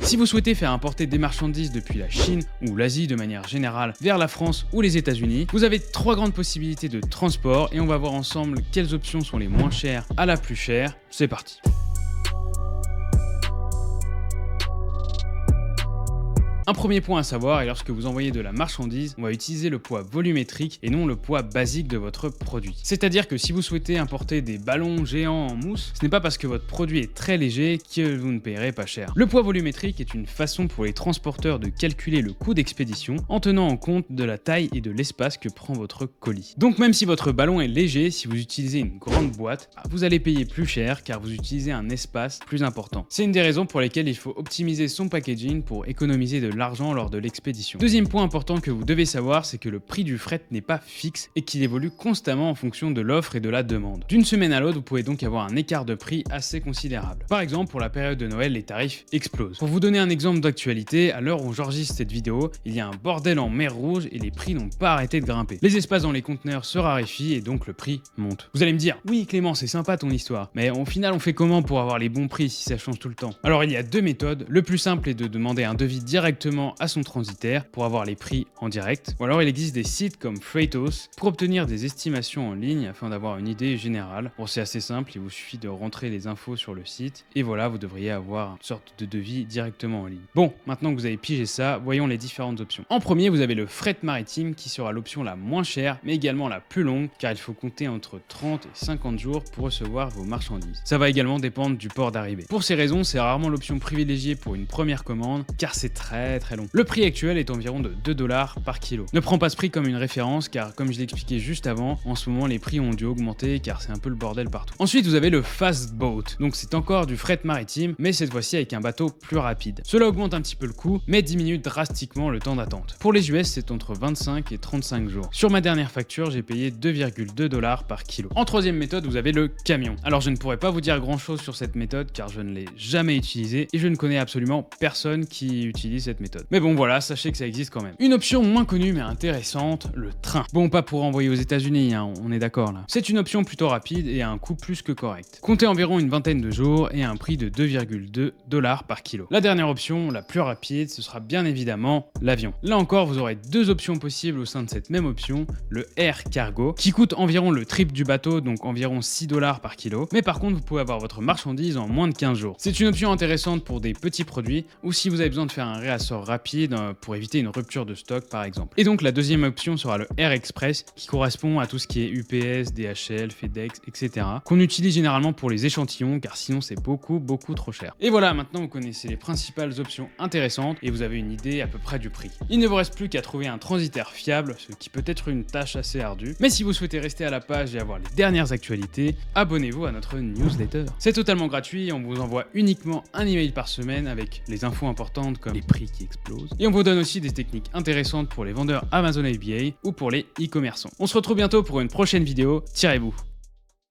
Si vous souhaitez faire importer des marchandises depuis la Chine ou l'Asie de manière générale vers la France ou les États-Unis, vous avez 3 grandes possibilités de transport et on va voir ensemble quelles options sont les moins chères à la plus chère. C'est parti. Un premier point à savoir est lorsque vous envoyez de la marchandise, on va utiliser le poids volumétrique et non le poids basique de votre produit. C'est-à-dire que si vous souhaitez importer des ballons géants en mousse, ce n'est pas parce que votre produit est très léger que vous ne payerez pas cher. Le poids volumétrique est une façon pour les transporteurs de calculer le coût d'expédition en tenant en compte de la taille et de l'espace que prend votre colis. Donc même si votre ballon est léger, si vous utilisez une grande boîte, vous allez payer plus cher car vous utilisez un espace plus important. C'est une des raisons pour lesquelles il faut optimiser son packaging pour économiser de l'argent lors de l'expédition. Deuxième point important que vous devez savoir, c'est que le prix du fret n'est pas fixe et qu'il évolue constamment en fonction de l'offre et de la demande. D'une semaine à l'autre, vous pouvez donc avoir un écart de prix assez considérable. Par exemple, pour la période de Noël, les tarifs explosent. Pour vous donner un exemple d'actualité, à l'heure où j'enregistre cette vidéo, il y a un bordel en mer Rouge et les prix n'ont pas arrêté de grimper. Les espaces dans les conteneurs se raréfient et donc le prix monte. Vous allez me dire, oui Clément, c'est sympa ton histoire, mais au final on fait comment pour avoir les bons prix si ça change tout le temps? Alors il y a 2 méthodes. Le plus simple est de demander un devis directement à son transitaire pour avoir les prix en direct. Ou alors il existe des sites comme Freightos pour obtenir des estimations en ligne afin d'avoir une idée générale. Bon, c'est assez simple, il vous suffit de rentrer les infos sur le site et voilà, vous devriez avoir une sorte de devis directement en ligne. Bon, maintenant que vous avez pigé ça, voyons les différentes options. En premier, vous avez le fret maritime qui sera l'option la moins chère mais également la plus longue car il faut compter entre 30 et 50 jours pour recevoir vos marchandises. Ça va également dépendre du port d'arrivée. Pour ces raisons, c'est rarement l'option privilégiée pour une première commande car c'est très long. Le prix actuel est environ de 2 $ par kilo. Ne prends pas ce prix comme une référence car comme je l'ai expliqué juste avant, en ce moment les prix ont dû augmenter car c'est un peu le bordel partout. Ensuite vous avez le fast boat, donc c'est encore du fret maritime mais cette fois-ci avec un bateau plus rapide. Cela augmente un petit peu le coût mais diminue drastiquement le temps d'attente. Pour les US c'est entre 25 et 35 jours. Sur ma dernière facture j'ai payé 2,2 $ par kilo. En troisième méthode vous avez le camion. Alors je ne pourrais pas vous dire grand chose sur cette méthode car je ne l'ai jamais utilisée et je ne connais absolument personne qui utilise cette méthode. Mais bon voilà, sachez que ça existe quand même. Une option moins connue mais intéressante, le train. Bon, pas pour envoyer aux États-Unis, hein, on est d'accord là. C'est une option plutôt rapide et à un coût plus que correct. Comptez environ une vingtaine de jours et à un prix de 2,2 $ par kilo. La dernière option, la plus rapide, ce sera bien évidemment l'avion. Là encore, vous aurez 2 options possibles au sein de cette même option, le air cargo, qui coûte environ le triple du bateau, donc environ 6 $ par kilo. Mais par contre, vous pouvez avoir votre marchandise en moins de 15 jours. C'est une option intéressante pour des petits produits ou si vous avez besoin de faire un réassort rapide pour éviter une rupture de stock par exemple. Et donc la deuxième option sera le Air Express qui correspond à tout ce qui est UPS, DHL, FedEx, etc. qu'on utilise généralement pour les échantillons car sinon c'est beaucoup trop cher. Et voilà, maintenant vous connaissez les principales options intéressantes et vous avez une idée à peu près du prix. Il ne vous reste plus qu'à trouver un transitaire fiable, ce qui peut être une tâche assez ardue. Mais si vous souhaitez rester à la page et avoir les dernières actualités, abonnez-vous à notre newsletter. C'est totalement gratuit et on vous envoie uniquement un email par semaine avec les infos importantes comme les prix qui explosent. Et on vous donne aussi des techniques intéressantes pour les vendeurs Amazon FBA ou pour les e-commerçants. On se retrouve bientôt pour une prochaine vidéo. Tirez-vous!